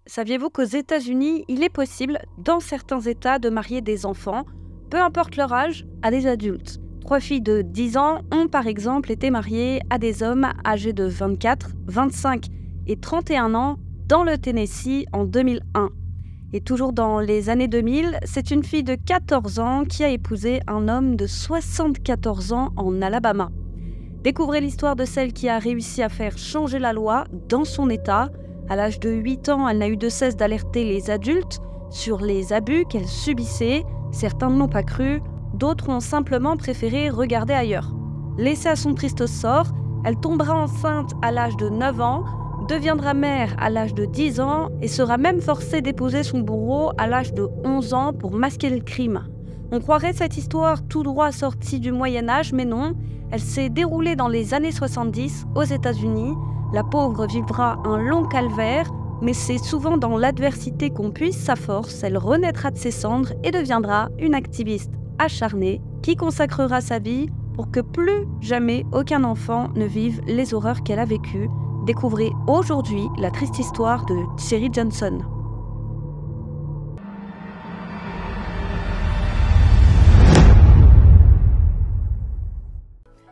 Saviez-vous qu'aux États-Unis, il est possible, dans certains États, de marier des enfants, peu importe leur âge, à des adultes? 3 filles de 10 ans ont par exemple été mariées à des hommes âgés de 24, 25 et 31 ans dans le Tennessee en 2001. Et toujours dans les années 2000, c'est une fille de 14 ans qui a épousé un homme de 74 ans en Alabama. Découvrez l'histoire de celle qui a réussi à faire changer la loi dans son État. À l'âge de 8 ans, elle n'a eu de cesse d'alerter les adultes sur les abus qu'elle subissait. Certains ne l'ont pas cru, d'autres ont simplement préféré regarder ailleurs. Laissée à son triste sort, elle tombera enceinte à l'âge de 9 ans, deviendra mère à l'âge de 10 ans et sera même forcée d'épouser son bourreau à l'âge de 11 ans pour masquer le crime. On croirait cette histoire tout droit sortie du Moyen-Âge, mais non, elle s'est déroulée dans les années 70 aux États-Unis. La pauvre vivra un long calvaire, mais c'est souvent dans l'adversité qu'on puise sa force. Elle renaîtra de ses cendres et deviendra une activiste acharnée qui consacrera sa vie pour que plus jamais aucun enfant ne vive les horreurs qu'elle a vécues. Découvrez aujourd'hui la triste histoire de Cherie Johnson.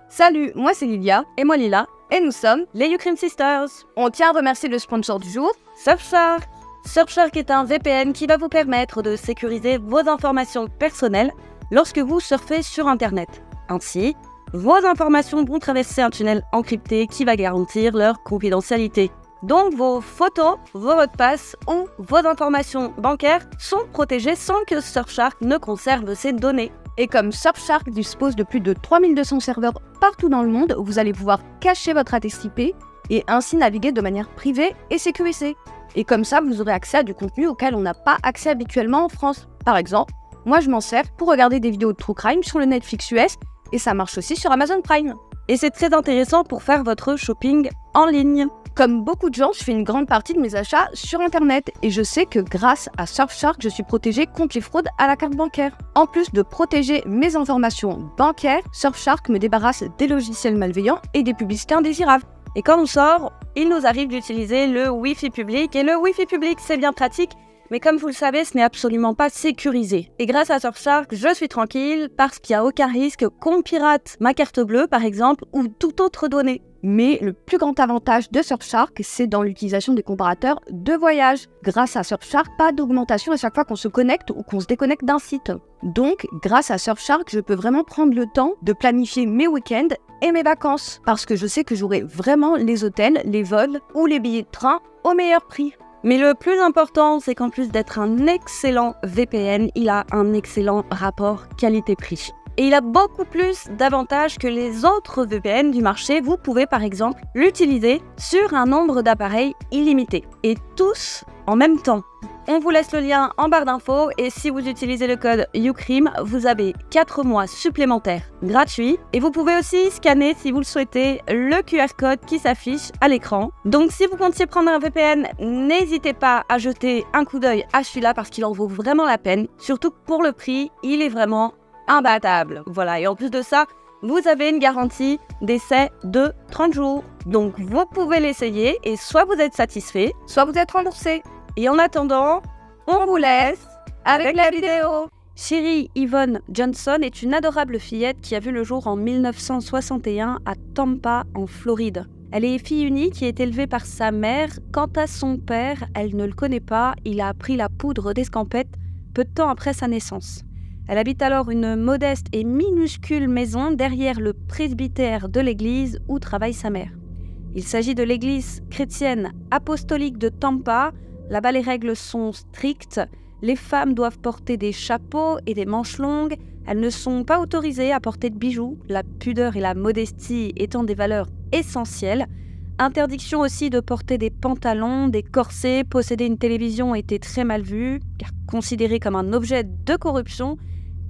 Salut, moi c'est Lilia. Et moi Lila, Et nous sommes... les Ukraine Sisters. On tient à remercier le sponsor du jour. Surfshark. Surfshark est un VPN qui va vous permettre de sécuriser vos informations personnelles lorsque vous surfez sur Internet. Ainsi, vos informations vont traverser un tunnel encrypté qui va garantir leur confidentialité. Donc vos photos, vos mots de passe ou vos informations bancaires sont protégées sans que Surfshark ne conserve ces données. Et comme Surfshark dispose de plus de 3200 serveurs partout dans le monde, vous allez pouvoir cacher votre adresse IP et ainsi naviguer de manière privée et sécurisée. Et comme ça, vous aurez accès à du contenu auquel on n'a pas accès habituellement en France. Par exemple, moi je m'en sers pour regarder des vidéos de True Crime sur le Netflix US et ça marche aussi sur Amazon Prime. Et c'est très intéressant pour faire votre shopping en ligne. Comme beaucoup de gens, je fais une grande partie de mes achats sur Internet et je sais que grâce à Surfshark, je suis protégée contre les fraudes à la carte bancaire. En plus de protéger mes informations bancaires, Surfshark me débarrasse des logiciels malveillants et des publicités indésirables. Et quand on sort, il nous arrive d'utiliser le Wi-Fi public. Et le Wi-Fi public, c'est bien pratique, mais comme vous le savez, ce n'est absolument pas sécurisé. Et grâce à Surfshark, je suis tranquille parce qu'il n'y a aucun risque qu'on pirate ma carte bleue, par exemple, ou toute autre donnée. Mais le plus grand avantage de Surfshark, c'est dans l'utilisation des comparateurs de voyage. Grâce à Surfshark, pas d'augmentation à chaque fois qu'on se connecte ou qu'on se déconnecte d'un site. Donc, grâce à Surfshark, je peux vraiment prendre le temps de planifier mes week-ends et mes vacances. Parce que je sais que j'aurai vraiment les hôtels, les vols ou les billets de train au meilleur prix. Mais le plus important, c'est qu'en plus d'être un excellent VPN, il a un excellent rapport qualité-prix. Et il a beaucoup plus d'avantages que les autres VPN du marché. Vous pouvez par exemple l'utiliser sur un nombre d'appareils illimité. Et tous en même temps. On vous laisse le lien en barre d'infos et si vous utilisez le code UCRIM, vous avez 4 mois supplémentaires gratuits. Et vous pouvez aussi scanner, si vous le souhaitez, le QR code qui s'affiche à l'écran. Donc si vous comptiez prendre un VPN, n'hésitez pas à jeter un coup d'œil à celui-là parce qu'il en vaut vraiment la peine. Surtout que pour le prix, il est vraiment imbattable. Voilà, et en plus de ça, vous avez une garantie d'essai de 30 jours. Donc vous pouvez l'essayer et soit vous êtes satisfait, Soit vous êtes remboursé. et en attendant, On vous laisse avec la vidéo. Cherie Yvonne Johnson est une adorable fillette qui a vu le jour en 1961 à Tampa, en Floride. Elle est fille unique et est élevée par sa mère. Quant à son père, elle ne le connaît pas. Il a appris la poudre d'escampette peu de temps après sa naissance. Elle habite alors une modeste et minuscule maison derrière le presbytère de l'église où travaille sa mère. Il s'agit de l'église chrétienne apostolique de Tampa. Là-bas, les règles sont strictes. Les femmes doivent porter des chapeaux et des manches longues. Elles ne sont pas autorisées à porter de bijoux, la pudeur et la modestie étant des valeurs essentielles. Interdiction aussi de porter des pantalons, des corsets. Posséder une télévision était très mal vu, car considéré comme un objet de corruption.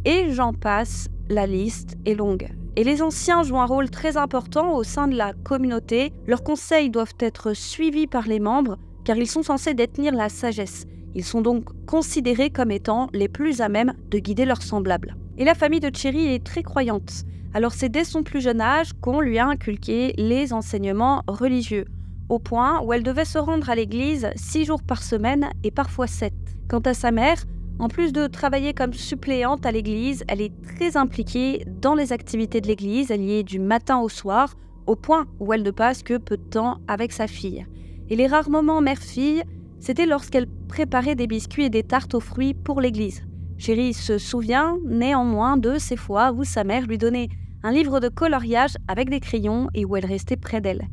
Et j'en passe, la liste est longue. Et les anciens jouent un rôle très important au sein de la communauté. Leurs conseils doivent être suivis par les membres, car ils sont censés détenir la sagesse. Ils sont donc considérés comme étant les plus à même de guider leurs semblables. Et la famille de Cherie est très croyante. Alors c'est dès son plus jeune âge qu'on lui a inculqué les enseignements religieux. au point où elle devait se rendre à l'église 6 jours par semaine et parfois 7. Quant à sa mère, en plus de travailler comme suppléante à l'église, elle est très impliquée dans les activités de l'église. Elle y est du matin au soir, au point où elle ne passe que peu de temps avec sa fille. Et les rares moments mère-fille, c'était lorsqu'elle préparait des biscuits et des tartes aux fruits pour l'église. Chérie se souvient néanmoins de ces fois où sa mère lui donnait un livre de coloriage avec des crayons et où elle restait près d'elle.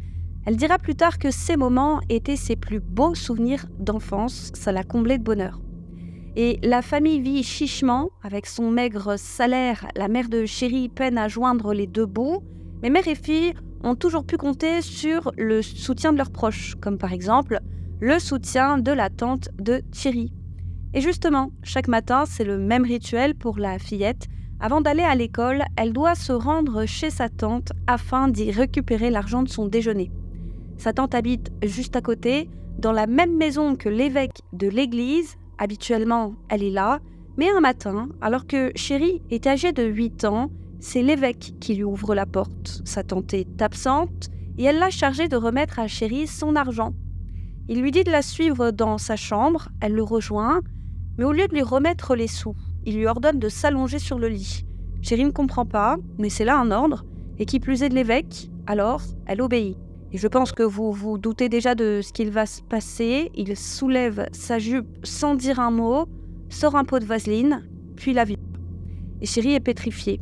Elle dira plus tard que ces moments étaient ses plus beaux souvenirs d'enfance, ça l'a comblée de bonheur. Et la famille vit chichement, avec son maigre salaire, la mère de Chérie peine à joindre les deux bouts, mais mère et fille ont toujours pu compter sur le soutien de leurs proches, comme par exemple le soutien de la tante de Thierry. Et justement, chaque matin, c'est le même rituel pour la fillette. Avant d'aller à l'école, elle doit se rendre chez sa tante afin d'y récupérer l'argent de son déjeuner. Sa tante habite juste à côté, dans la même maison que l'évêque de l'église. Habituellement, elle est là, mais un matin, alors que Chérie est âgée de 8 ans, c'est l'évêque qui lui ouvre la porte. Sa tante est absente et elle l'a chargée de remettre à Chérie son argent. Il lui dit de la suivre dans sa chambre, elle le rejoint, mais au lieu de lui remettre les sous, il lui ordonne de s'allonger sur le lit. Chérie ne comprend pas, mais c'est là un ordre, et qui plus est de l'évêque, alors elle obéit. Et je pense que vous vous doutez déjà de ce qu'il va se passer. Il soulève sa jupe sans dire un mot, sort un pot de vaseline, puis la vire. Et Chérie est pétrifiée.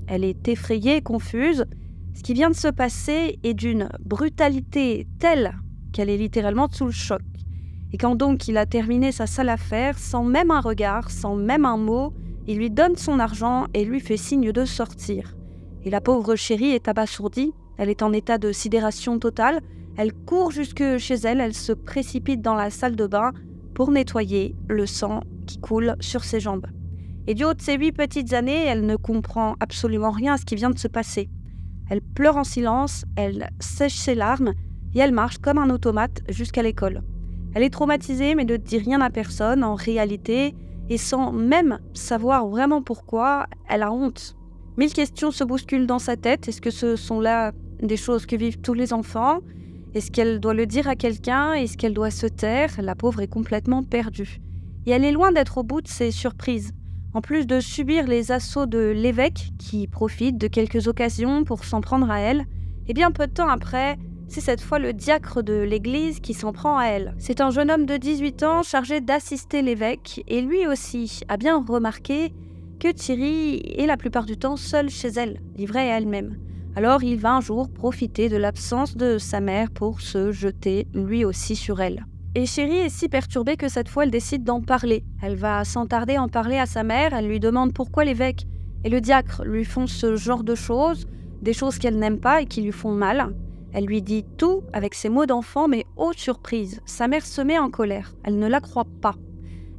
Elle est effrayée et confuse. Ce qui vient de se passer est d'une brutalité telle qu'elle est littéralement sous le choc. Et quand donc il a terminé sa sale affaire, sans même un regard, sans même un mot, il lui donne son argent et lui fait signe de sortir. Et la pauvre Chérie est abasourdie. Elle est en état de sidération totale. Elle court jusque chez elle, elle se précipite dans la salle de bain pour nettoyer le sang qui coule sur ses jambes. Et du haut de ses 8 petites années, elle ne comprend absolument rien à ce qui vient de se passer. Elle pleure en silence, elle sèche ses larmes et elle marche comme un automate jusqu'à l'école. Elle est traumatisée mais ne dit rien à personne en réalité et sans même savoir vraiment pourquoi, elle a honte. 1000 questions se bousculent dans sa tête. Est-ce que ce sont là des choses que vivent tous les enfants? Est-ce qu'elle doit le dire à quelqu'un? Est-ce qu'elle doit se taire? La pauvre est complètement perdue. Et elle est loin d'être au bout de ses surprises. En plus de subir les assauts de l'évêque, qui profite de quelques occasions pour s'en prendre à elle, et bien peu de temps après, c'est cette fois le diacre de l'église qui s'en prend à elle. C'est un jeune homme de 18 ans chargé d'assister l'évêque, et lui aussi a bien remarqué que Thierry est la plupart du temps seule chez elle, livrée à elle-même. Alors il va un jour profiter de l'absence de sa mère pour se jeter lui aussi sur elle. Et Chérie est si perturbée que cette fois elle décide d'en parler. Elle va sans tarder en parler à sa mère, elle lui demande pourquoi l'évêque et le diacre lui font ce genre de choses, des choses qu'elle n'aime pas et qui lui font mal. Elle lui dit tout avec ses mots d'enfant, mais ô surprise, sa mère se met en colère, elle ne la croit pas.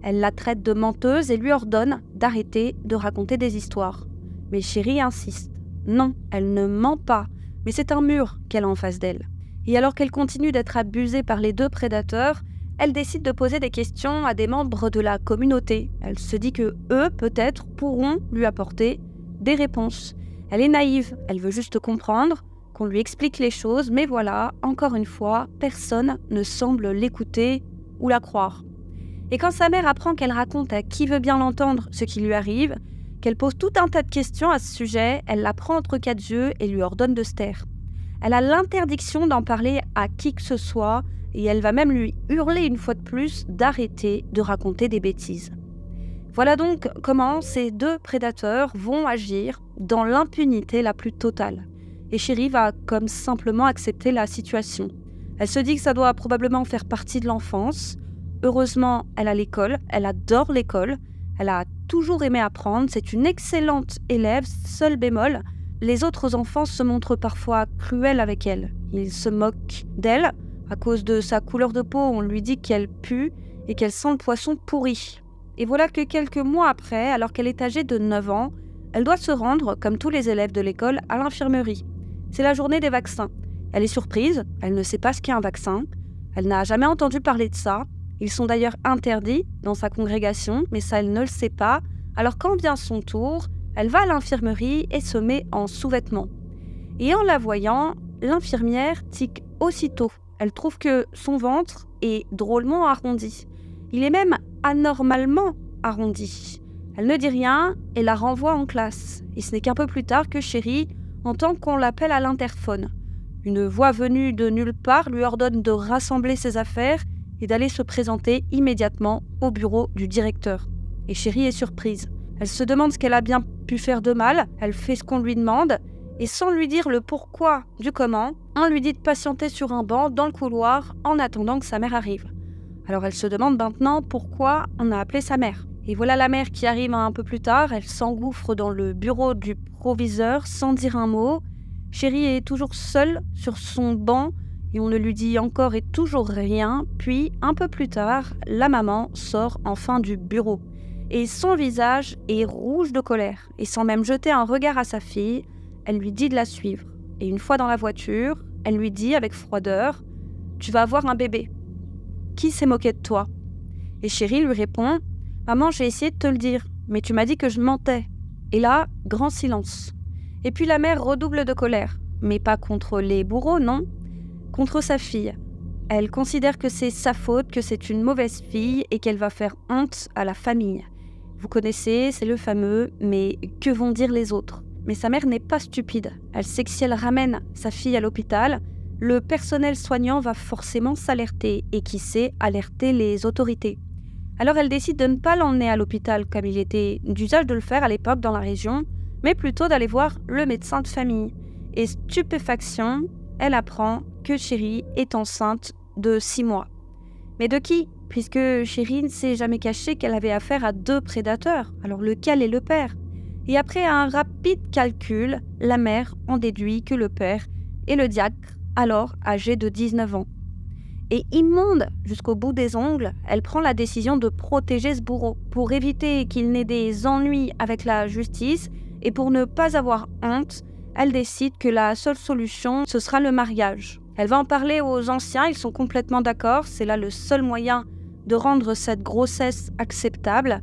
Elle la traite de menteuse et lui ordonne d'arrêter de raconter des histoires. Mais Chérie insiste. Non, elle ne ment pas, mais c'est un mur qu'elle a en face d'elle. Et alors qu'elle continue d'être abusée par les deux prédateurs, elle décide de poser des questions à des membres de la communauté. Elle se dit que eux, peut-être, pourront lui apporter des réponses. Elle est naïve, elle veut juste comprendre, qu'on lui explique les choses, mais voilà, encore une fois, personne ne semble l'écouter ou la croire. Et quand sa mère apprend qu'elle raconte à qui veut bien l'entendre ce qui lui arrive, qu'elle pose tout un tas de questions à ce sujet, elle la prend entre 4 yeux et lui ordonne de se taire. Elle a l'interdiction d'en parler à qui que ce soit et elle va même lui hurler une fois de plus d'arrêter de raconter des bêtises. Voilà donc comment ces deux prédateurs vont agir dans l'impunité la plus totale. Et Chérie va comme simplement accepter la situation. Elle se dit que ça doit probablement faire partie de l'enfance. Heureusement, elle a l'école, elle adore l'école, elle a toujours aimé apprendre, c'est une excellente élève, seul bémol, les autres enfants se montrent parfois cruels avec elle. Ils se moquent d'elle, à cause de sa couleur de peau, on lui dit qu'elle pue et qu'elle sent le poisson pourri. Et voilà que quelques mois après, alors qu'elle est âgée de 9 ans, elle doit se rendre, comme tous les élèves de l'école, à l'infirmerie. C'est la journée des vaccins. Elle est surprise, elle ne sait pas ce qu'est un vaccin, elle n'a jamais entendu parler de ça. Ils sont d'ailleurs interdits dans sa congrégation, mais ça, elle ne le sait pas. Alors quand vient son tour, elle va à l'infirmerie et se met en sous-vêtements. Et en la voyant, l'infirmière tique aussitôt. Elle trouve que son ventre est drôlement arrondi. Il est même anormalement arrondi. Elle ne dit rien et la renvoie en classe. Et ce n'est qu'un peu plus tard que Chérie entend qu'on l'appelle à l'interphone. Une voix venue de nulle part lui ordonne de rassembler ses affaires et d'aller se présenter immédiatement au bureau du directeur. Et Chérie est surprise. Elle se demande ce qu'elle a bien pu faire de mal, elle fait ce qu'on lui demande, et sans lui dire le pourquoi du comment, on lui dit de patienter sur un banc dans le couloir en attendant que sa mère arrive. Alors elle se demande maintenant pourquoi on a appelé sa mère. Et voilà la mère qui arrive un peu plus tard, elle s'engouffre dans le bureau du proviseur sans dire un mot. Chérie est toujours seule sur son banc et on ne lui dit encore et toujours rien. Puis, un peu plus tard, la maman sort enfin du bureau. Et son visage est rouge de colère. Et sans même jeter un regard à sa fille, elle lui dit de la suivre. Et une fois dans la voiture, elle lui dit avec froideur « Tu vas avoir un bébé. Qui s'est moqué de toi ?» Et Chérie lui répond « Maman, j'ai essayé de te le dire, mais tu m'as dit que je mentais. » Et là, grand silence. Et puis la mère redouble de colère. Mais pas contre les bourreaux, non. Contre sa fille. Elle considère que c'est sa faute, que c'est une mauvaise fille et qu'elle va faire honte à la famille. Vous connaissez, c'est le fameux « mais que vont dire les autres ?» Mais sa mère n'est pas stupide. Elle sait que si elle ramène sa fille à l'hôpital, le personnel soignant va forcément s'alerter et qui sait alerter les autorités. Alors elle décide de ne pas l'emmener à l'hôpital comme il était d'usage de le faire à l'époque dans la région, mais plutôt d'aller voir le médecin de famille. Et stupéfaction, elle apprend que Chérie est enceinte de 6 mois. Mais de qui ? Puisque Chérie ne s'est jamais cachée qu'elle avait affaire à 2 prédateurs. Alors lequel est le père ? Et après un rapide calcul, la mère en déduit que le père est le diacre, alors âgé de 19 ans. Et immonde jusqu'au bout des ongles, elle prend la décision de protéger ce bourreau pour éviter qu'il n'ait des ennuis avec la justice et pour ne pas avoir honte, elle décide que la seule solution, ce sera le mariage. Elle va en parler aux anciens, ils sont complètement d'accord, c'est là le seul moyen de rendre cette grossesse acceptable.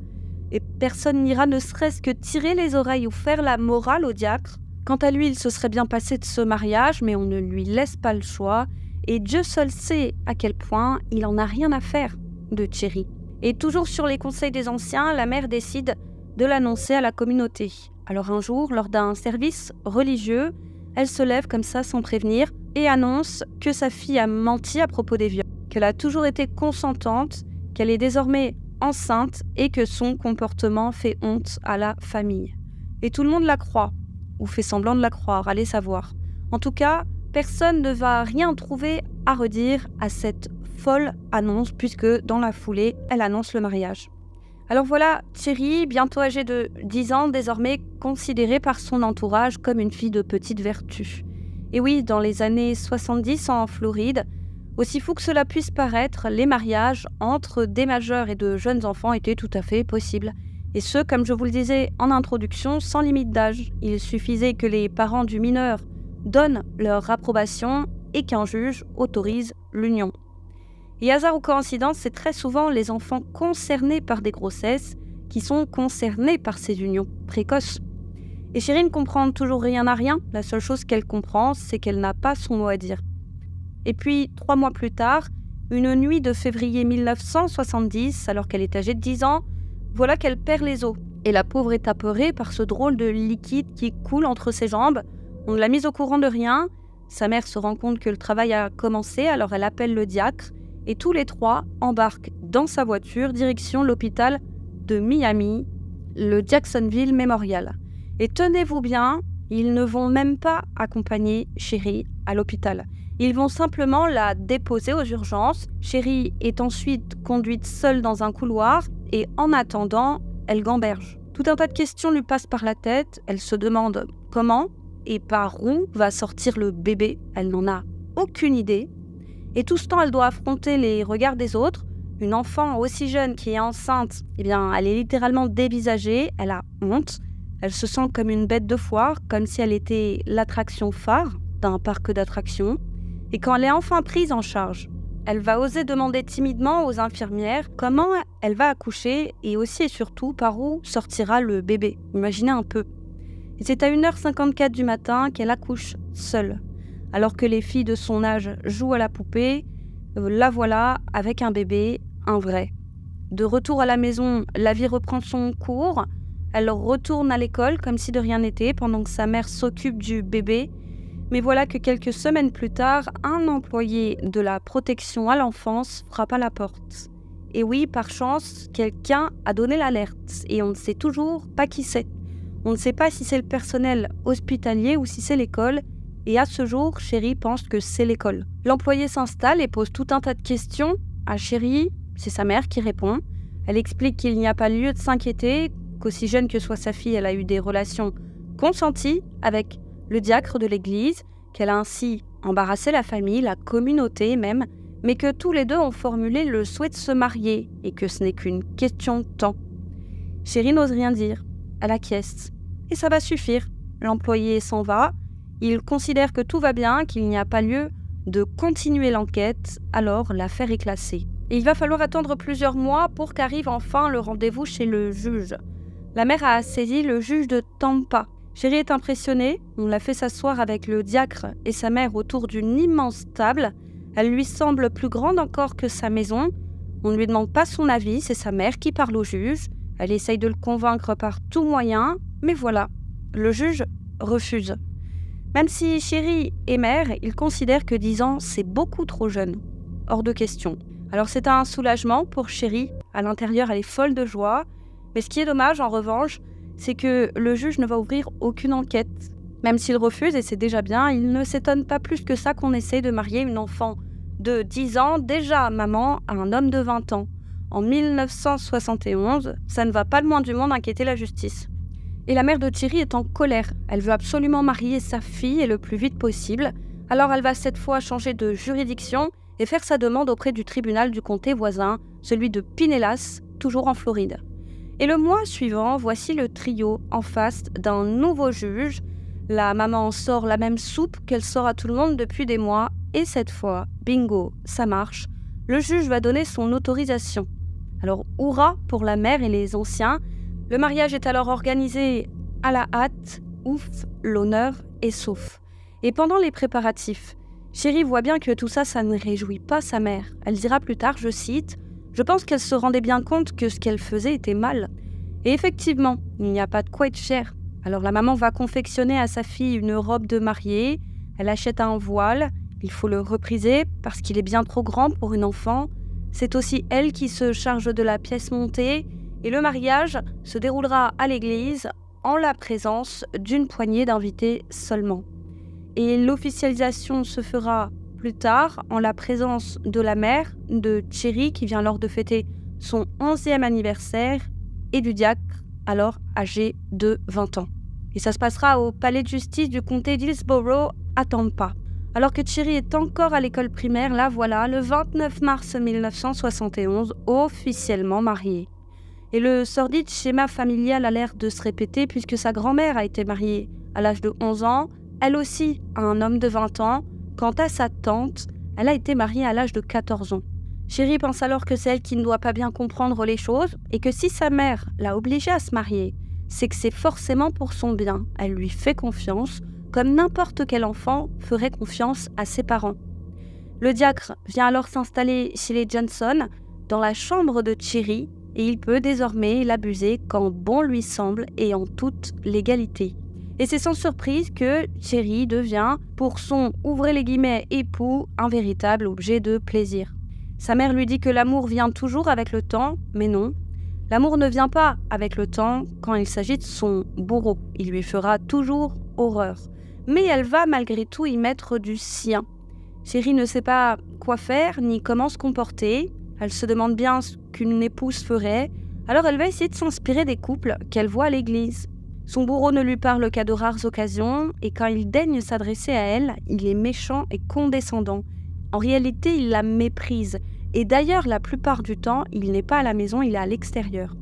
Et personne n'ira ne serait-ce que tirer les oreilles ou faire la morale au diacre. Quant à lui, il se serait bien passé de ce mariage, mais on ne lui laisse pas le choix. Et Dieu seul sait à quel point il en a rien à faire de Chérie. Et toujours sur les conseils des anciens, la mère décide de l'annoncer à la communauté. Alors un jour, lors d'un service religieux, elle se lève comme ça sans prévenir et annonce que sa fille a menti à propos des viols, qu'elle a toujours été consentante, qu'elle est désormais enceinte et que son comportement fait honte à la famille. Et tout le monde la croit, ou fait semblant de la croire, allez savoir. En tout cas, personne ne va rien trouver à redire à cette folle annonce, puisque dans la foulée, elle annonce le mariage. Alors voilà, Chérie, bientôt âgée de 10 ans, désormais considérée par son entourage comme une fille de petite vertu. Et oui, dans les années 70 en Floride, aussi fou que cela puisse paraître, les mariages entre des majeurs et de jeunes enfants étaient tout à fait possibles. Et ce, comme je vous le disais en introduction, sans limite d'âge. Il suffisait que les parents du mineur donnent leur approbation et qu'un juge autorise l'union. Et hasard ou coïncidence, c'est très souvent les enfants concernés par des grossesses qui sont concernés par ces unions précoces. Et Chérie ne comprend toujours rien à rien. La seule chose qu'elle comprend, c'est qu'elle n'a pas son mot à dire. Et puis, 3 mois plus tard, une nuit de février 1970, alors qu'elle est âgée de 10 ans, voilà qu'elle perd les os. Et la pauvre est apeurée par ce drôle de liquide qui coule entre ses jambes. On l'a mise au courant de rien. Sa mère se rend compte que le travail a commencé, alors elle appelle le diacre. Et tous les 3 embarquent dans sa voiture, direction l'hôpital de Miami, le Jacksonville Memorial. Et tenez-vous bien, ils ne vont même pas accompagner Chérie à l'hôpital. Ils vont simplement la déposer aux urgences. Chérie est ensuite conduite seule dans un couloir et en attendant, elle gamberge. Tout un tas de questions lui passent par la tête. Elle se demande comment et par où va sortir le bébé. Elle n'en a aucune idée. Et tout ce temps, elle doit affronter les regards des autres. Une enfant aussi jeune qui est enceinte, eh bien, elle est littéralement dévisagée. Elle a honte. Elle se sent comme une bête de foire, comme si elle était l'attraction phare d'un parc d'attractions. Et quand elle est enfin prise en charge, elle va oser demander timidement aux infirmières comment elle va accoucher et aussi et surtout par où sortira le bébé. Imaginez un peu. Et c'est à 1h54 du matin qu'elle accouche seule. Alors que les filles de son âge jouent à la poupée, la voilà avec un bébé, un vrai. De retour à la maison, la vie reprend son cours. Elle retourne à l'école comme si de rien n'était pendant que sa mère s'occupe du bébé. Mais voilà que quelques semaines plus tard, un employé de la protection à l'enfance frappe à la porte. Et oui, par chance, quelqu'un a donné l'alerte et on ne sait toujours pas qui c'est. On ne sait pas si c'est le personnel hospitalier ou si c'est l'école. Et à ce jour, Chérie pense que c'est l'école. L'employé s'installe et pose tout un tas de questions à Chérie. C'est sa mère qui répond. Elle explique qu'il n'y a pas lieu de s'inquiéter, qu'aussi jeune que soit sa fille, elle a eu des relations consenties avec le diacre de l'église, qu'elle a ainsi embarrassé la famille, la communauté même, mais que tous les deux ont formulé le souhait de se marier et que ce n'est qu'une question de temps. Chérie n'ose rien dire. Elle acquiesce. Et ça va suffire. L'employé s'en va. Il considère que tout va bien, qu'il n'y a pas lieu de continuer l'enquête, alors l'affaire est classée. Et il va falloir attendre plusieurs mois pour qu'arrive enfin le rendez-vous chez le juge. La mère a saisi le juge de Tampa. Chérie est impressionnée, on l'a fait s'asseoir avec le diacre et sa mère autour d'une immense table. Elle lui semble plus grande encore que sa maison. On ne lui demande pas son avis, c'est sa mère qui parle au juge. Elle essaye de le convaincre par tout moyen, mais voilà, le juge refuse. Même si Chérie est mère, il considère que 10 ans, c'est beaucoup trop jeune. Hors de question. Alors c'est un soulagement pour Chérie. À l'intérieur, elle est folle de joie. Mais ce qui est dommage, en revanche, c'est que le juge ne va ouvrir aucune enquête. Même s'il refuse, et c'est déjà bien, il ne s'étonne pas plus que ça qu'on essaie de marier une enfant de 10 ans, déjà maman, à un homme de 20 ans. En 1971, ça ne va pas le moins du monde inquiéter la justice. Et la mère de Thierry est en colère. Elle veut absolument marier sa fille et le plus vite possible. Alors elle va cette fois changer de juridiction et faire sa demande auprès du tribunal du comté voisin, celui de Pinellas, toujours en Floride. Et le mois suivant, voici le trio en face d'un nouveau juge. La maman sort la même soupe qu'elle sort à tout le monde depuis des mois. Et cette fois, bingo, ça marche. Le juge va donner son autorisation. Alors, hurrah pour la mère et les anciens. Le mariage est alors organisé à la hâte. Ouf, l'honneur est sauf. Et pendant les préparatifs, Chérie voit bien que tout ça, ça ne réjouit pas sa mère. Elle dira plus tard, je cite, « Je pense qu'elle se rendait bien compte que ce qu'elle faisait était mal. » Et effectivement, il n'y a pas de quoi être fière. Alors la maman va confectionner à sa fille une robe de mariée. Elle achète un voile. Il faut le repriser parce qu'il est bien trop grand pour une enfant. C'est aussi elle qui se charge de la pièce montée. Et le mariage se déroulera à l'église en la présence d'une poignée d'invités seulement. Et l'officialisation se fera plus tard en la présence de la mère de Thierry qui vient alors de fêter son 11e anniversaire et du diacre alors âgé de 20 ans. Et ça se passera au palais de justice du comté d'Hillsborough à Tampa. Alors que Thierry est encore à l'école primaire, là voilà, le 29 mars 1971, officiellement marié. Et le sordide schéma familial a l'air de se répéter puisque sa grand-mère a été mariée à l'âge de 11 ans, elle aussi à un homme de 20 ans. Quant à sa tante, elle a été mariée à l'âge de 14 ans. Chérie pense alors que c'est elle qui ne doit pas bien comprendre les choses et que si sa mère l'a obligée à se marier, c'est que c'est forcément pour son bien. Elle lui fait confiance, comme n'importe quel enfant ferait confiance à ses parents. Le diacre vient alors s'installer chez les Johnson, dans la chambre de Thierry, et il peut désormais l'abuser quand bon lui semble et en toute légalité. Et c'est sans surprise que Thierry devient, pour son « ouvrez les guillemets » époux, un véritable objet de plaisir. Sa mère lui dit que l'amour vient toujours avec le temps, mais non. L'amour ne vient pas avec le temps quand il s'agit de son bourreau. Il lui fera toujours horreur. Mais elle va malgré tout y mettre du sien. Chérie ne sait pas quoi faire ni comment se comporter. Elle se demande bien ce qu'une épouse ferait. Alors elle va essayer de s'inspirer des couples qu'elle voit à l'église. Son bourreau ne lui parle qu'à de rares occasions et quand il daigne s'adresser à elle, il est méchant et condescendant. En réalité, il la méprise. Et d'ailleurs, la plupart du temps, il n'est pas à la maison, il est à l'extérieur.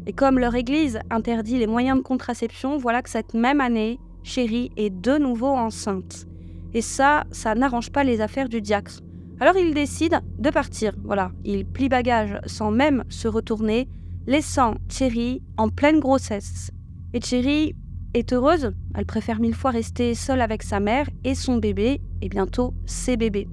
Et comme leur église interdit les moyens de contraception, voilà que cette même année, Chérie est de nouveau enceinte. Et ça n'arrange pas les affaires du diacre. Alors il décide de partir. Voilà, il plie bagage sans même se retourner, laissant Chérie en pleine grossesse. Et Chérie est heureuse. Elle préfère 1000 fois rester seule avec sa mère et son bébé, et bientôt ses bébés.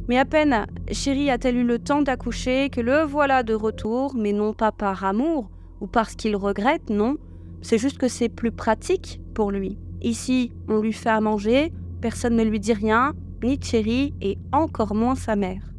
Mais à peine Chéri a-t-elle eu le temps d'accoucher que le voilà de retour, mais non pas par amour ou parce qu'il regrette, non. C'est juste que c'est plus pratique pour lui. Ici, on lui fait à manger, personne ne lui dit rien, ni Chéri et encore moins sa mère.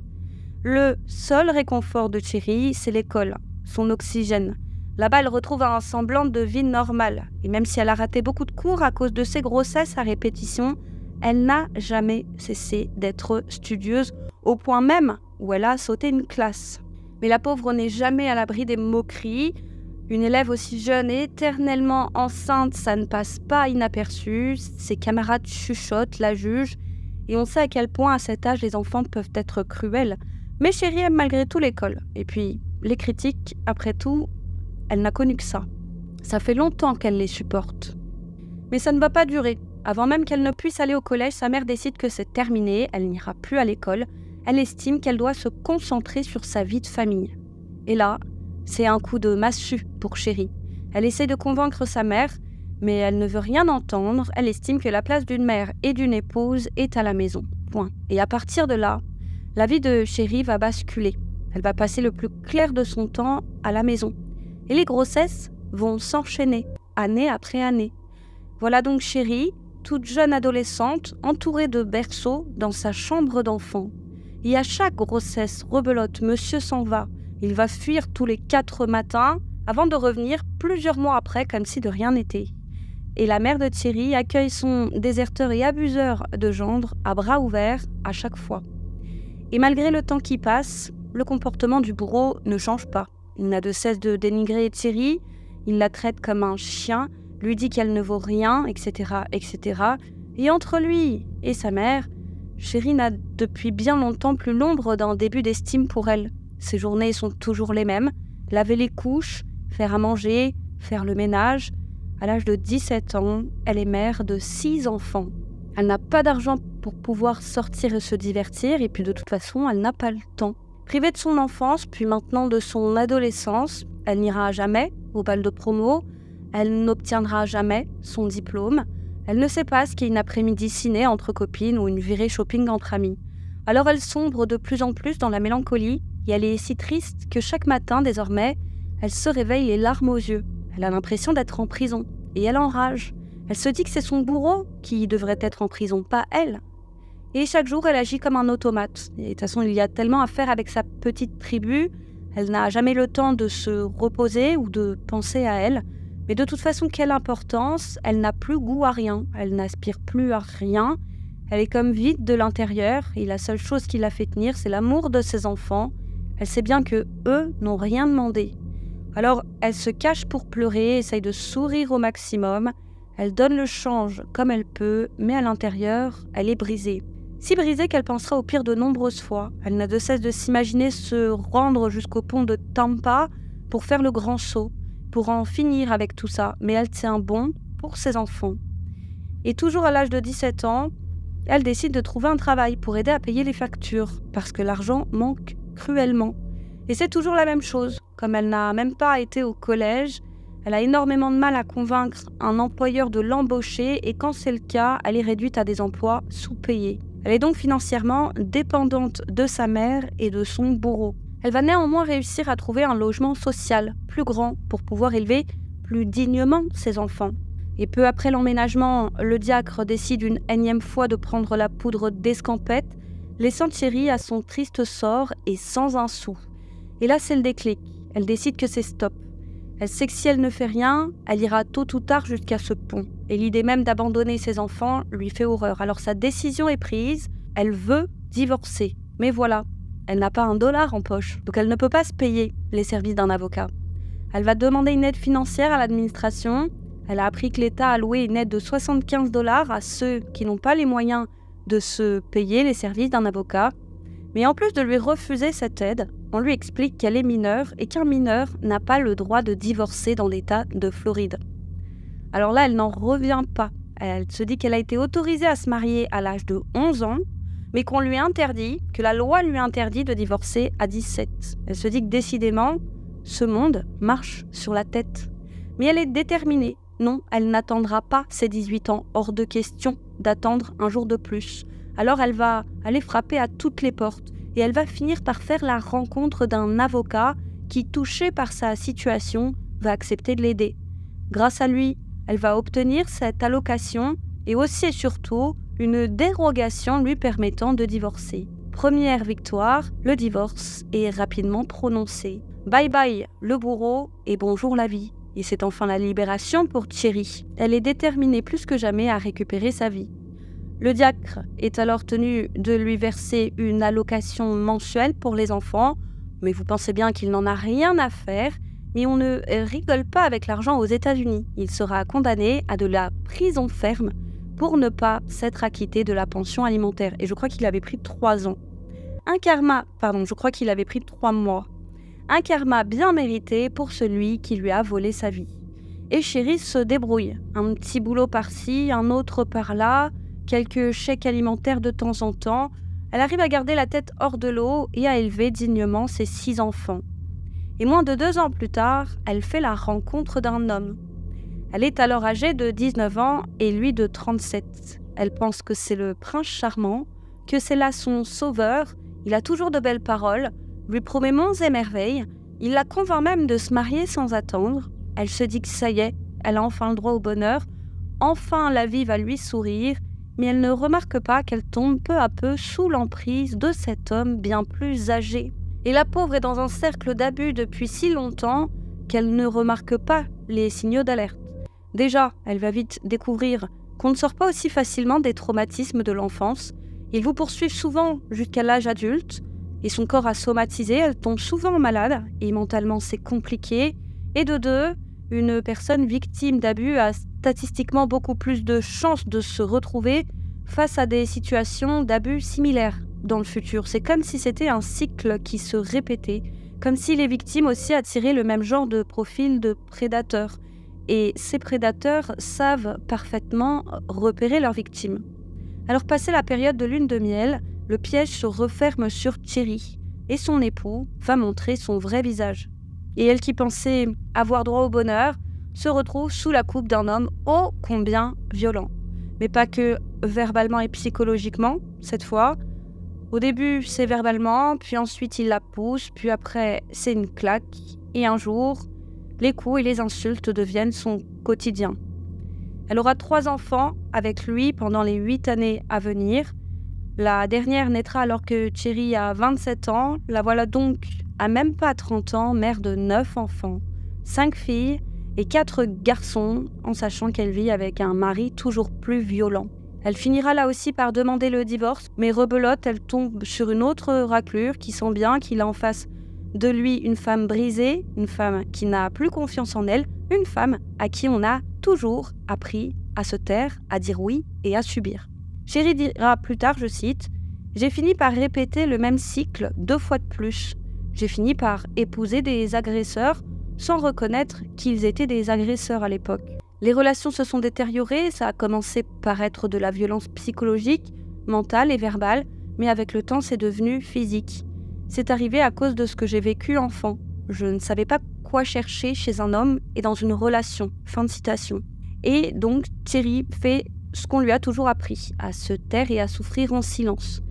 Le seul réconfort de Chéri, c'est l'école, son oxygène. Là-bas, elle retrouve un semblant de vie normale. Et même si elle a raté beaucoup de cours à cause de ses grossesses à répétition, elle n'a jamais cessé d'être studieuse, au point même où elle a sauté une classe. Mais la pauvre n'est jamais à l'abri des moqueries. Une élève aussi jeune et éternellement enceinte, ça ne passe pas inaperçu. Ses camarades chuchotent, la jugent. Et on sait à quel point à cet âge les enfants peuvent être cruels. Mais Chéri aime malgré tout l'école. Et puis, les critiques, après tout, elle n'a connu que ça. Ça fait longtemps qu'elle les supporte. Mais ça ne va pas durer. Avant même qu'elle ne puisse aller au collège, sa mère décide que c'est terminé, elle n'ira plus à l'école. Elle estime qu'elle doit se concentrer sur sa vie de famille. Et là, c'est un coup de massue pour Chéri. Elle essaie de convaincre sa mère, mais elle ne veut rien entendre. Elle estime que la place d'une mère et d'une épouse est à la maison. Point. Et à partir de là, la vie de Chéri va basculer. Elle va passer le plus clair de son temps à la maison. Et les grossesses vont s'enchaîner, année après année. Voilà donc Chéri, toute jeune adolescente, entourée de berceaux dans sa chambre d'enfant. Et à chaque grossesse rebelote, monsieur s'en va. Il va fuir tous les 4 matins avant de revenir plusieurs mois après comme si de rien n'était. Et la mère de Thierry accueille son déserteur et abuseur de gendre à bras ouverts à chaque fois. Et malgré le temps qui passe, le comportement du bourreau ne change pas. Il n'a de cesse de dénigrer Thierry, il la traite comme un chien, lui dit qu'elle ne vaut rien, etc., etc. Et entre lui et sa mère, Chéri n'a depuis bien longtemps plus l'ombre d'un début d'estime pour elle. Ses journées sont toujours les mêmes, laver les couches, faire à manger, faire le ménage. À l'âge de 17 ans, elle est mère de 6 enfants. Elle n'a pas d'argent pour pouvoir sortir et se divertir, et puis de toute façon, elle n'a pas le temps. Privée de son enfance, puis maintenant de son adolescence, elle n'ira jamais au bal de promo, elle n'obtiendra jamais son diplôme, elle ne sait pas ce qu'est une après-midi ciné entre copines ou une virée shopping entre amis. Alors elle sombre de plus en plus dans la mélancolie, et elle est si triste que chaque matin, désormais, elle se réveille les larmes aux yeux. Elle a l'impression d'être en prison, et elle enrage. Elle se dit que c'est son bourreau qui devrait être en prison, pas elle. Et chaque jour, elle agit comme un automate. Et de toute façon, il y a tellement à faire avec sa petite tribu, elle n'a jamais le temps de se reposer ou de penser à elle. Mais de toute façon, quelle importance, elle n'a plus goût à rien, elle n'aspire plus à rien. Elle est comme vide de l'intérieur, et la seule chose qui la fait tenir, c'est l'amour de ses enfants. Elle sait bien que eux n'ont rien demandé. Alors, elle se cache pour pleurer, essaye de sourire au maximum. Elle donne le change comme elle peut, mais à l'intérieur, elle est brisée. Si brisée qu'elle pensera au pire de nombreuses fois. Elle n'a de cesse de s'imaginer se rendre jusqu'au pont de Tampa pour faire le grand saut, pour en finir avec tout ça. Mais elle tient bon pour ses enfants. Et toujours à l'âge de 17 ans, elle décide de trouver un travail pour aider à payer les factures, parce que l'argent manque cruellement. Et c'est toujours la même chose. Comme elle n'a même pas été au collège, elle a énormément de mal à convaincre un employeur de l'embaucher et quand c'est le cas, elle est réduite à des emplois sous-payés. Elle est donc financièrement dépendante de sa mère et de son bourreau. Elle va néanmoins réussir à trouver un logement social plus grand pour pouvoir élever plus dignement ses enfants. Et peu après l'emménagement, le diacre décide une énième fois de prendre la poudre d'escampette, laissant Thierry à son triste sort et sans un sou. Et là, c'est le déclic. Elle décide que c'est stop. Elle sait que si elle ne fait rien, elle ira tôt ou tard jusqu'à ce pont. Et l'idée même d'abandonner ses enfants lui fait horreur. Alors sa décision est prise, elle veut divorcer. Mais voilà, elle n'a pas $1 en poche, donc elle ne peut pas se payer les services d'un avocat. Elle va demander une aide financière à l'administration. Elle a appris que l'État a alloué une aide de $75 à ceux qui n'ont pas les moyens de se payer les services d'un avocat. Mais en plus de lui refuser cette aide, on lui explique qu'elle est mineure et qu'un mineur n'a pas le droit de divorcer dans l'État de Floride. Alors là, elle n'en revient pas. Elle se dit qu'elle a été autorisée à se marier à l'âge de 11 ans, mais qu'on lui interdit, que la loi lui interdit de divorcer à 17. Elle se dit que décidément, ce monde marche sur la tête. Mais elle est déterminée. Non, elle n'attendra pas ses 18 ans, hors de question d'attendre un jour de plus. Alors elle va aller frapper à toutes les portes et elle va finir par faire la rencontre d'un avocat qui, touché par sa situation, va accepter de l'aider. Grâce à lui, elle va obtenir cette allocation et aussi et surtout une dérogation lui permettant de divorcer. Première victoire, le divorce est rapidement prononcé. Bye bye le bourreau et bonjour la vie. Et c'est enfin la libération pour Thierry. Elle est déterminée plus que jamais à récupérer sa vie. Le diacre est alors tenu de lui verser une allocation mensuelle pour les enfants, mais vous pensez bien qu'il n'en a rien à faire, mais on ne rigole pas avec l'argent aux États-Unis. Il sera condamné à de la prison ferme pour ne pas s'être acquitté de la pension alimentaire. Et je crois qu'il avait pris 3 ans. Je crois qu'il avait pris 3 mois. Un karma bien mérité pour celui qui lui a volé sa vie. Et Chérie se débrouille. Un petit boulot par-ci, un autre par-là, quelques chèques alimentaires de temps en temps. Elle arrive à garder la tête hors de l'eau et à élever dignement ses 6 enfants. Et moins de 2 ans plus tard, elle fait la rencontre d'un homme. Elle est alors âgée de 19 ans et lui de 37. Elle pense que c'est le prince charmant, que c'est là son sauveur. Il a toujours de belles paroles, lui promet monts et merveilles. Il la convainc même de se marier sans attendre. Elle se dit que ça y est, elle a enfin le droit au bonheur. Enfin, la vie va lui sourire, mais elle ne remarque pas qu'elle tombe peu à peu sous l'emprise de cet homme bien plus âgé. Et la pauvre est dans un cercle d'abus depuis si longtemps qu'elle ne remarque pas les signaux d'alerte. Déjà, elle va vite découvrir qu'on ne sort pas aussi facilement des traumatismes de l'enfance. Ils vous poursuivent souvent jusqu'à l'âge adulte, et son corps a somatisé, elle tombe souvent malade, et mentalement c'est compliqué. Et de 2, une personne victime d'abus a statistiquement beaucoup plus de chances de se retrouver face à des situations d'abus similaires dans le futur. C'est comme si c'était un cycle qui se répétait, comme si les victimes aussi attiraient le même genre de profil de prédateurs. Et ces prédateurs savent parfaitement repérer leurs victimes. Alors passé la période de lune de miel, le piège se referme sur Thierry et son époux va montrer son vrai visage. Et elle qui pensait avoir droit au bonheur se retrouve sous la coupe d'un homme ô combien violent. Mais pas que verbalement et psychologiquement, cette fois. Au début, c'est verbalement, puis ensuite il la pousse, puis après c'est une claque. Et un jour, les coups et les insultes deviennent son quotidien. Elle aura 3 enfants avec lui pendant les 8 années à venir. La dernière naîtra alors que Thierry a 27 ans. La voilà donc à même pas 30 ans, mère de 9 enfants, 5 filles et 4 garçons, en sachant qu'elle vit avec un mari toujours plus violent. Elle finira là aussi par demander le divorce, mais rebelote, elle tombe sur une autre raclure qui sent bien qu'il a en face de lui une femme brisée, une femme qui n'a plus confiance en elle, une femme à qui on a toujours appris à se taire, à dire oui et à subir. Chérie dira plus tard, je cite, « J'ai fini par répéter le même cycle 2 fois de plus. J'ai fini par épouser des agresseurs sans reconnaître qu'ils étaient des agresseurs à l'époque. Les relations se sont détériorées, ça a commencé par être de la violence psychologique, mentale et verbale, mais avec le temps c'est devenu physique. C'est arrivé à cause de ce que j'ai vécu enfant. Je ne savais pas quoi chercher chez un homme et dans une relation. » Fin de citation. Et donc Thierry fait ce qu'on lui a toujours appris, à se taire et à souffrir en silence.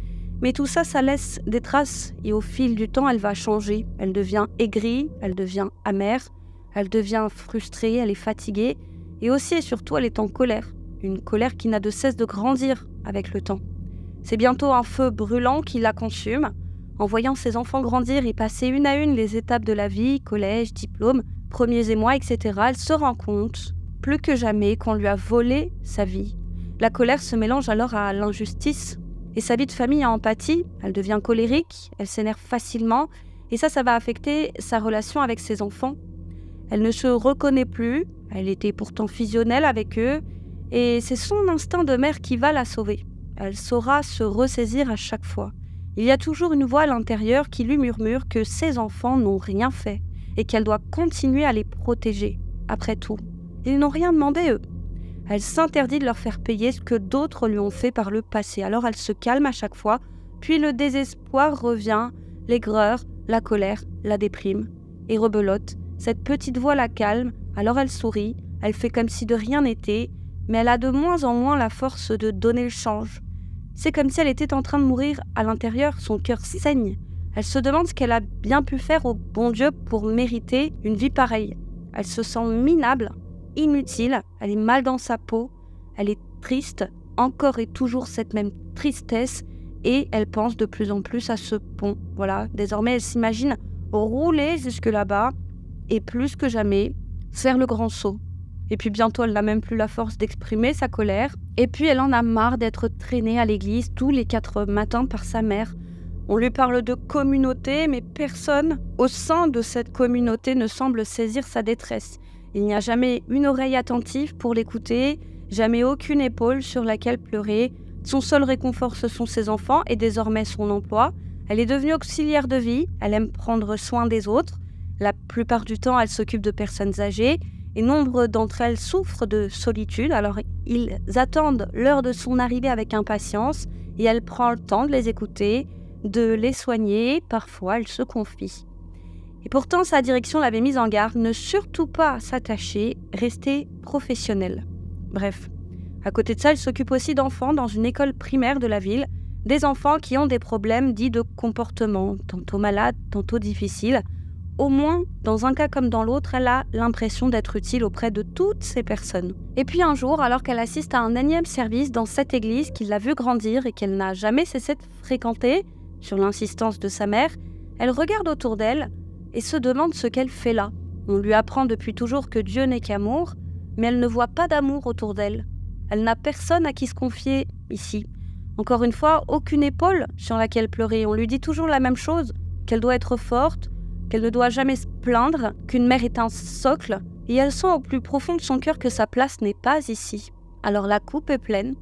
Mais tout ça, ça laisse des traces et au fil du temps, elle va changer. Elle devient aigrie, elle devient amère, elle devient frustrée, elle est fatiguée et aussi et surtout, elle est en colère. Une colère qui n'a de cesse de grandir avec le temps. C'est bientôt un feu brûlant qui la consume. En voyant ses enfants grandir et passer une à une les étapes de la vie, collège, diplôme, premiers émois, etc., elle se rend compte, plus que jamais, qu'on lui a volé sa vie. La colère se mélange alors à l'injustice et sa vie de famille à empathie. Elle devient colérique, elle s'énerve facilement et ça va affecter sa relation avec ses enfants. Elle ne se reconnaît plus, elle était pourtant fusionnelle avec eux et c'est son instinct de mère qui va la sauver. Elle saura se ressaisir à chaque fois. Il y a toujours une voix à l'intérieur qui lui murmure que ses enfants n'ont rien fait et qu'elle doit continuer à les protéger. Après tout, ils n'ont rien demandé eux. Elle s'interdit de leur faire payer ce que d'autres lui ont fait par le passé. Alors elle se calme à chaque fois, puis le désespoir revient, l'aigreur, la colère, la déprime. Et rebelote, cette petite voix la calme, alors elle sourit, Elle fait comme si de rien n'était, mais elle a de moins en moins la force de donner le change. C'est comme si elle était en train de mourir à l'intérieur, son cœur saigne. Elle se demande ce qu'elle a bien pu faire au bon Dieu pour mériter une vie pareille. Elle se sent minable, inutile, elle est mal dans sa peau, elle est triste, encore et toujours cette même tristesse, et elle pense de plus en plus à ce pont. Voilà, désormais elle s'imagine rouler jusque là-bas, et plus que jamais, faire le grand saut. Et puis bientôt elle n'a même plus la force d'exprimer sa colère, et puis elle en a marre d'être traînée à l'église tous les 4 matins par sa mère. On lui parle de communauté, mais personne au sein de cette communauté ne semble saisir sa détresse. Il n'y a jamais une oreille attentive pour l'écouter, jamais aucune épaule sur laquelle pleurer. Son seul réconfort, ce sont ses enfants et désormais son emploi. Elle est devenue auxiliaire de vie, elle aime prendre soin des autres. La plupart du temps, elle s'occupe de personnes âgées et nombre d'entre elles souffrent de solitude. Alors ils attendent l'heure de son arrivée avec impatience et elle prend le temps de les écouter, de les soigner. Parfois, elle se confie. Et pourtant, sa direction l'avait mise en garde, ne surtout pas s'attacher, rester professionnelle. Bref, à côté de ça, elle s'occupe aussi d'enfants dans une école primaire de la ville, des enfants qui ont des problèmes dits de comportement, tantôt malades, tantôt difficiles. Au moins, dans un cas comme dans l'autre, elle a l'impression d'être utile auprès de toutes ces personnes. Et puis un jour, alors qu'elle assiste à un énième service dans cette église qui l'a vue grandir et qu'elle n'a jamais cessé de fréquenter, sur l'insistance de sa mère, elle regarde autour d'elle et se demande ce qu'elle fait là. On lui apprend depuis toujours que Dieu n'est qu'amour, mais elle ne voit pas d'amour autour d'elle. Elle n'a personne à qui se confier ici. Encore une fois, aucune épaule sur laquelle pleurer. On lui dit toujours la même chose, qu'elle doit être forte, qu'elle ne doit jamais se plaindre, qu'une mère est un socle, et elle sent au plus profond de son cœur que sa place n'est pas ici. Alors la coupe est pleine.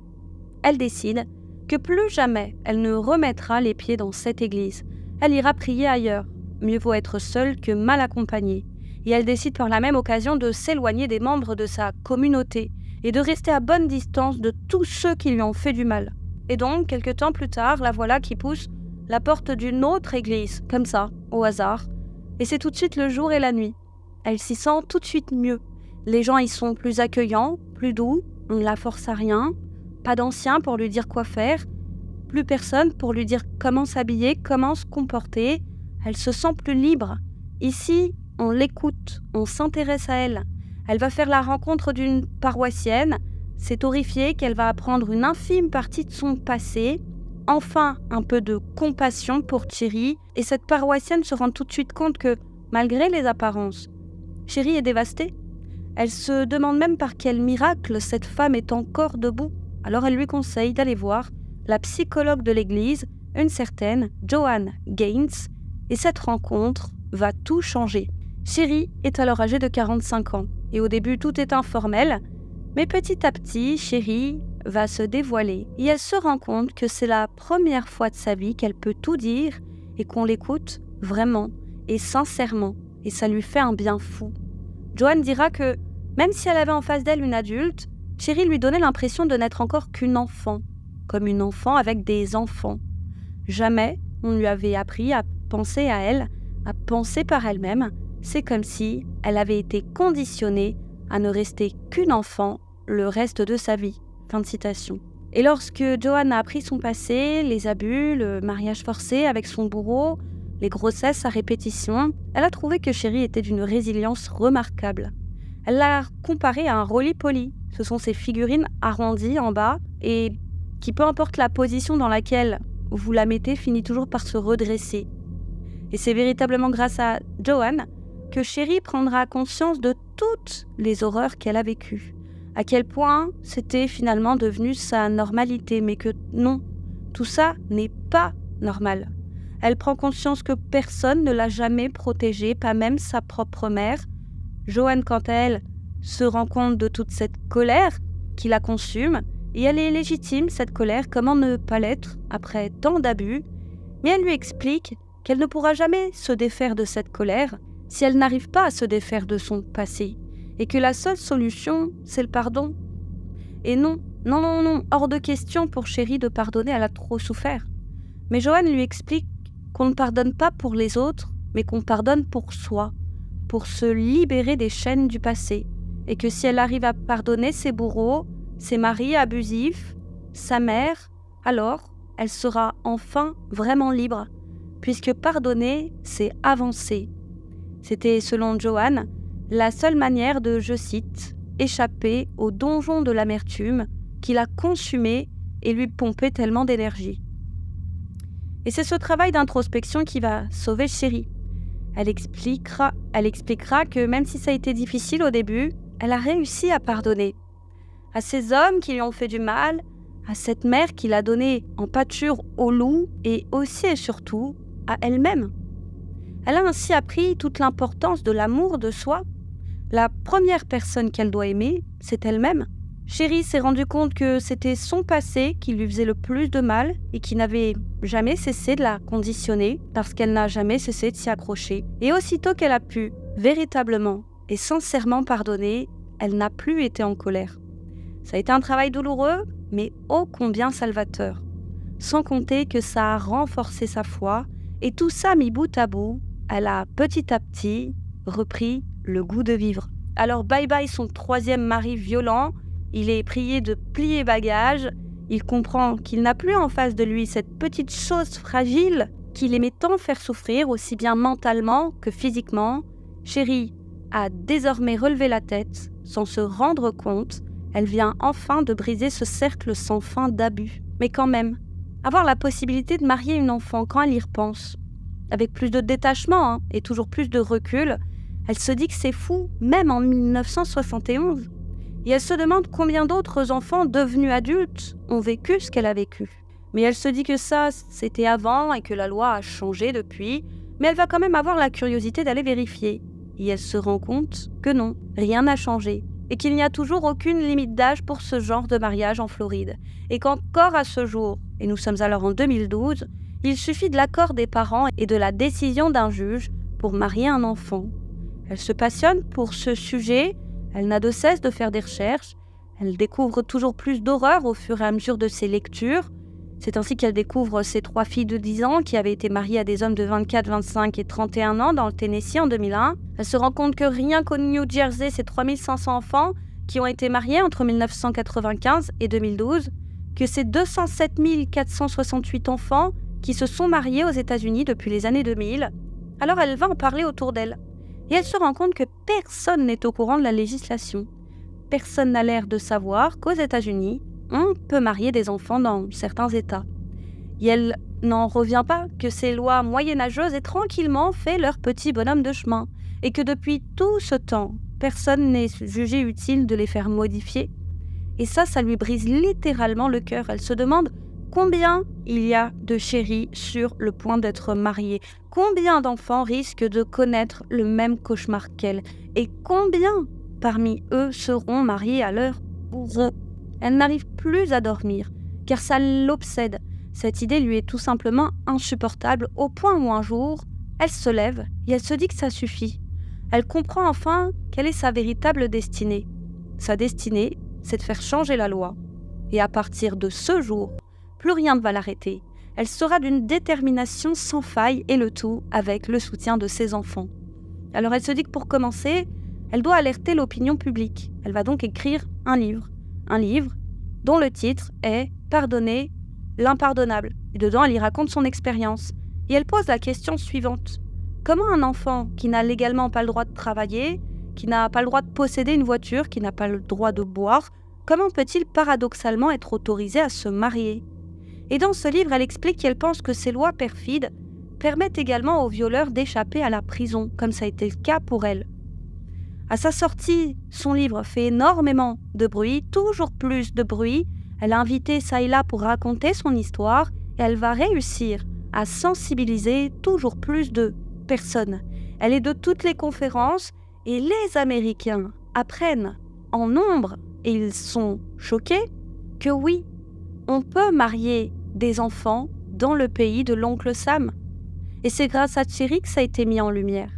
Elle décide que plus jamais elle ne remettra les pieds dans cette église. Elle ira prier ailleurs. Mieux vaut être seule que mal accompagnée. Et elle décide par la même occasion de s'éloigner des membres de sa communauté et de rester à bonne distance de tous ceux qui lui ont fait du mal. Et donc, quelque temps plus tard, la voilà qui pousse la porte d'une autre église, comme ça, au hasard. Et c'est tout de suite le jour et la nuit. Elle s'y sent tout de suite mieux. Les gens y sont plus accueillants, plus doux, on ne la force à rien. Pas d'ancien pour lui dire quoi faire, plus personne pour lui dire comment s'habiller, comment se comporter. Elle se sent plus libre. Ici, on l'écoute, on s'intéresse à elle. Elle va faire la rencontre d'une paroissienne. C'est horrifié qu'elle va apprendre une infime partie de son passé. Enfin, un peu de compassion pour Thierry. Et cette paroissienne se rend tout de suite compte que, malgré les apparences, Thierry est dévastée. Elle se demande même par quel miracle cette femme est encore debout. Alors elle lui conseille d'aller voir la psychologue de l'église, une certaine Joanne Gaines, et cette rencontre va tout changer. Thierry est alors âgé de 45 ans, et au début tout est informel, mais petit à petit, Thierry va se dévoiler, et elle se rend compte que c'est la première fois de sa vie qu'elle peut tout dire, et qu'on l'écoute vraiment et sincèrement, et ça lui fait un bien fou. Joanne dira que, même si elle avait en face d'elle une adulte, Thierry lui donnait l'impression de n'être encore qu'une enfant, comme une enfant avec des enfants. Jamais on lui avait appris à penser à elle, à penser par elle-même. C'est comme si elle avait été conditionnée à ne rester qu'une enfant le reste de sa vie. Fin de citation. Et lorsque Joanne a appris son passé, les abus, le mariage forcé avec son bourreau, les grossesses à répétition, elle a trouvé que Thierry était d'une résilience remarquable. Elle l'a comparé à un roly-poly. Ce sont ces figurines arrondies en bas et qui, peu importe la position dans laquelle vous la mettez, finit toujours par se redresser. Et c'est véritablement grâce à Joanne que Thierry prendra conscience de toutes les horreurs qu'elle a vécues. À quel point c'était finalement devenu sa normalité, mais que non, tout ça n'est pas normal. Elle prend conscience que personne ne l'a jamais protégée, pas même sa propre mère. Joanne, quant à elle, se rend compte de toute cette colère qui la consume, et elle est légitime, cette colère, comment ne pas l'être après tant d'abus, mais elle lui explique qu'elle ne pourra jamais se défaire de cette colère si elle n'arrive pas à se défaire de son passé, et que la seule solution, c'est le pardon. Et non, hors de question pour Thierry de pardonner, elle a trop souffert. Mais Joanne lui explique qu'on ne pardonne pas pour les autres, mais qu'on pardonne pour soi, pour se libérer des chaînes du passé, et que si elle arrive à pardonner ses bourreaux, ses maris abusifs, sa mère, alors elle sera enfin vraiment libre, puisque pardonner, c'est avancer. C'était, selon Joanne, la seule manière de, je cite, échapper au donjon de l'amertume qui la consumait et lui pompait tellement d'énergie. Et c'est ce travail d'introspection qui va sauver Chérie. Elle expliquera que même si ça a été difficile au début, elle a réussi à pardonner. À ces hommes qui lui ont fait du mal, à cette mère qui l'a donnée en pâture au loup et aussi et surtout à elle-même. Elle a ainsi appris toute l'importance de l'amour de soi. La première personne qu'elle doit aimer, c'est elle-même. Chérie s'est rendue compte que c'était son passé qui lui faisait le plus de mal et qui n'avait jamais cessé de la conditionner parce qu'elle n'a jamais cessé de s'y accrocher. Et aussitôt qu'elle a pu véritablement et sincèrement pardonner, elle n'a plus été en colère. Ça a été un travail douloureux, mais ô combien salvateur. Sans compter que ça a renforcé sa foi et tout ça mis bout à bout, elle a petit à petit repris le goût de vivre. Alors bye bye son troisième mari violent. Il est prié de plier bagages, il comprend qu'il n'a plus en face de lui cette petite chose fragile qui l'aimait tant faire souffrir, aussi bien mentalement que physiquement. Chérie a désormais relevé la tête, sans se rendre compte, elle vient enfin de briser ce cercle sans fin d'abus. Mais quand même, avoir la possibilité de marier une enfant quand elle y repense, avec plus de détachement et toujours plus de recul, elle se dit que c'est fou, même en 1971. Et elle se demande combien d'autres enfants devenus adultes ont vécu ce qu'elle a vécu. Mais elle se dit que ça, c'était avant et que la loi a changé depuis, mais elle va quand même avoir la curiosité d'aller vérifier. Et elle se rend compte que non, rien n'a changé, et qu'il n'y a toujours aucune limite d'âge pour ce genre de mariage en Floride. Et qu'encore à ce jour, et nous sommes alors en 2012, il suffit de l'accord des parents et de la décision d'un juge pour marier un enfant. Elle se passionne pour ce sujet. Elle n'a de cesse de faire des recherches, elle découvre toujours plus d'horreurs au fur et à mesure de ses lectures. C'est ainsi qu'elle découvre ses 3 filles de 10 ans qui avaient été mariées à des hommes de 24, 25 et 31 ans dans le Tennessee en 2001. Elle se rend compte que rien qu'au New Jersey, c'est 3500 enfants qui ont été mariés entre 1995 et 2012, que c'est 207 468 enfants qui se sont mariés aux États-Unis depuis les années 2000. Alors elle va en parler autour d'elle. Et elle se rend compte que personne n'est au courant de la législation. Personne n'a l'air de savoir qu'aux États-Unis, on peut marier des enfants dans certains États. Et elle n'en revient pas que ces lois moyenâgeuses aient tranquillement fait leur petit bonhomme de chemin, et que depuis tout ce temps, personne n'est jugé utile de les faire modifier. Et ça lui brise littéralement le cœur. Elle se demande combien il y a de chéris sur le point d'être mariés, combien d'enfants risquent de connaître le même cauchemar qu'elle, et combien parmi eux seront mariés à leur bourreau. Elle n'arrive plus à dormir, car ça l'obsède. Cette idée lui est tout simplement insupportable, au point où un jour, elle se lève et elle se dit que ça suffit. Elle comprend enfin quelle est sa véritable destinée. Sa destinée, c'est de faire changer la loi. Et à partir de ce jour, plus rien ne va l'arrêter. Elle sera d'une détermination sans faille et le tout avec le soutien de ses enfants. Alors elle se dit que pour commencer, elle doit alerter l'opinion publique. Elle va donc écrire un livre dont le titre est « Pardonner l'impardonnable ». Et dedans, elle y raconte son expérience. Et elle pose la question suivante. Comment un enfant qui n'a légalement pas le droit de travailler, qui n'a pas le droit de posséder une voiture, qui n'a pas le droit de boire, comment peut-il paradoxalement être autorisé à se marier ? Et dans ce livre, elle explique qu'elle pense que ces lois perfides permettent également aux violeurs d'échapper à la prison, comme ça a été le cas pour elle. À sa sortie, son livre fait énormément de bruit, toujours plus de bruit. Elle a invité ça et là pour raconter son histoire et elle va réussir à sensibiliser toujours plus de personnes. Elle est de toutes les conférences et les Américains apprennent en nombre, et ils sont choqués, que oui, on peut marier des enfants dans le pays de l'oncle Sam. Et c'est grâce à Chérie que ça a été mis en lumière.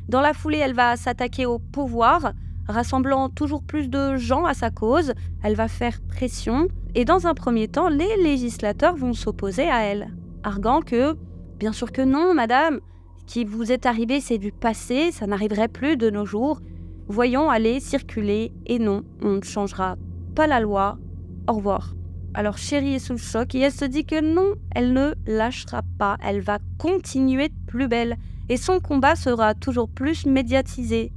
Dans la foulée, elle va s'attaquer au pouvoir, rassemblant toujours plus de gens à sa cause. Elle va faire pression et dans un premier temps, les législateurs vont s'opposer à elle, arguant que, bien sûr que non, madame, ce qui vous est arrivé, c'est du passé, ça n'arriverait plus de nos jours. voyons aller circuler et non, on ne changera pas la loi. Au revoir. Alors Chérie est sous le choc et elle se dit que non, elle ne lâchera pas, elle va continuer de plus belle et son combat sera toujours plus médiatisé.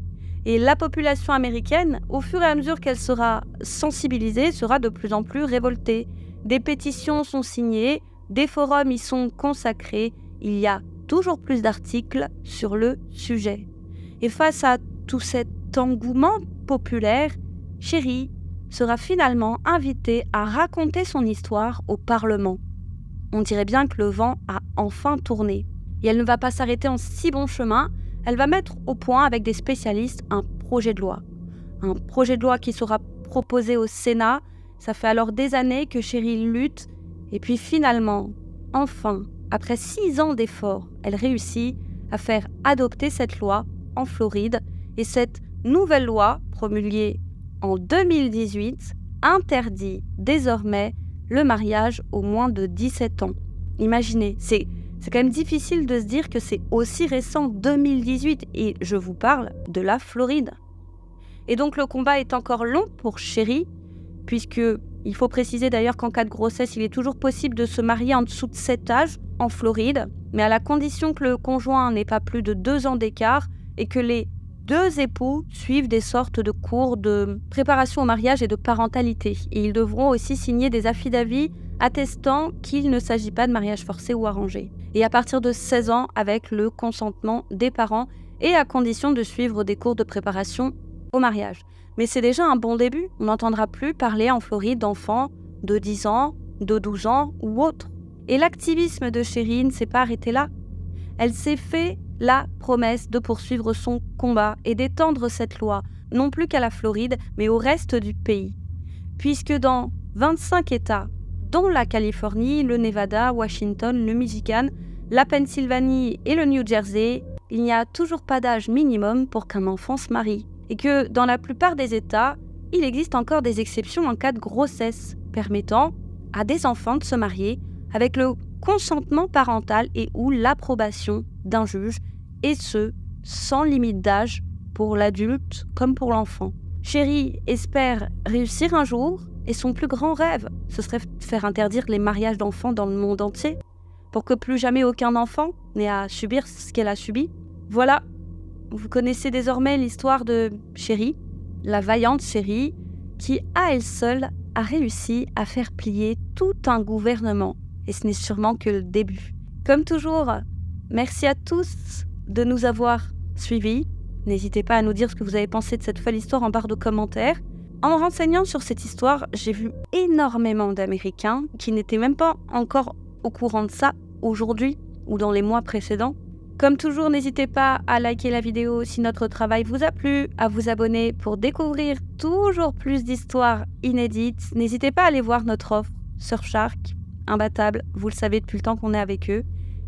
Et la population américaine, au fur et à mesure qu'elle sera sensibilisée, sera de plus en plus révoltée. Des pétitions sont signées, des forums y sont consacrés, il y a toujours plus d'articles sur le sujet. Et face à tout cet engouement populaire, Chérie sera finalement invitée à raconter son histoire au Parlement. On dirait bien que le vent a enfin tourné. Et elle ne va pas s'arrêter en si bon chemin, elle va mettre au point avec des spécialistes un projet de loi. Un projet de loi qui sera proposé au Sénat. Ça fait alors des années que Chérie lutte. Et puis finalement, enfin, après 6 ans d'efforts, elle réussit à faire adopter cette loi en Floride. Et cette nouvelle loi, promulguée en 2018, interdit désormais le mariage aux moins de 17 ans. Imaginez, c'est quand même difficile de se dire que c'est aussi récent, 2018, et je vous parle de la Floride. Et donc le combat est encore long pour Chérie, puisque il faut préciser d'ailleurs qu'en cas de grossesse, il est toujours possible de se marier en dessous de cet âge en Floride, mais à la condition que le conjoint n'ait pas plus de 2 ans d'écart et que les 2 époux suivent des sortes de cours de préparation au mariage et de parentalité. Et ils devront aussi signer des affidavits attestant qu'il ne s'agit pas de mariage forcé ou arrangé. Et à partir de 16 ans, avec le consentement des parents et à condition de suivre des cours de préparation au mariage. Mais c'est déjà un bon début. On n'entendra plus parler en Floride d'enfants de 10 ans, de 12 ans ou autres. Et l'activisme de Chérie ne s'est pas arrêté là. Elle s'est fait la promesse de poursuivre son combat et d'étendre cette loi, non plus qu'à la Floride, mais au reste du pays. Puisque dans 25 États, dont la Californie, le Nevada, Washington, le Michigan, la Pennsylvanie et le New Jersey, il n'y a toujours pas d'âge minimum pour qu'un enfant se marie. Et que dans la plupart des États, il existe encore des exceptions en cas de grossesse, permettant à des enfants de se marier avec le consentement parental et ou l'approbation d'un juge, et ce, sans limite d'âge pour l'adulte comme pour l'enfant. Chérie espère réussir un jour, et son plus grand rêve, ce serait de faire interdire les mariages d'enfants dans le monde entier, pour que plus jamais aucun enfant n'ait à subir ce qu'elle a subi. Voilà, vous connaissez désormais l'histoire de Chérie, la vaillante Chérie, qui à elle seule a réussi à faire plier tout un gouvernement. Et ce n'est sûrement que le début. Comme toujours, merci à tous de nous avoir suivis. N'hésitez pas à nous dire ce que vous avez pensé de cette folle histoire en barre de commentaires. En me renseignant sur cette histoire, j'ai vu énormément d'Américains qui n'étaient même pas encore au courant de ça aujourd'hui ou dans les mois précédents. Comme toujours, n'hésitez pas à liker la vidéo si notre travail vous a plu, à vous abonner pour découvrir toujours plus d'histoires inédites. N'hésitez pas à aller voir notre offre Surfshark, imbattable, vous le savez depuis le temps qu'on est avec eux.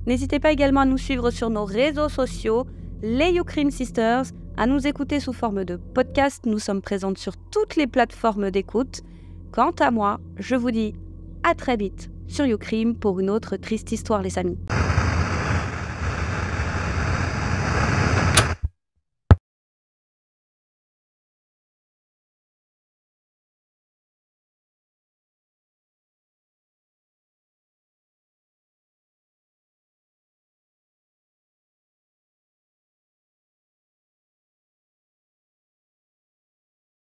N'hésitez pas également à nous suivre sur nos réseaux sociaux, les YouCrim Sisters, à nous écouter sous forme de podcast. Nous sommes présentes sur toutes les plateformes d'écoute. Quant à moi, je vous dis à très vite sur YouCrim pour une autre triste histoire, les amis.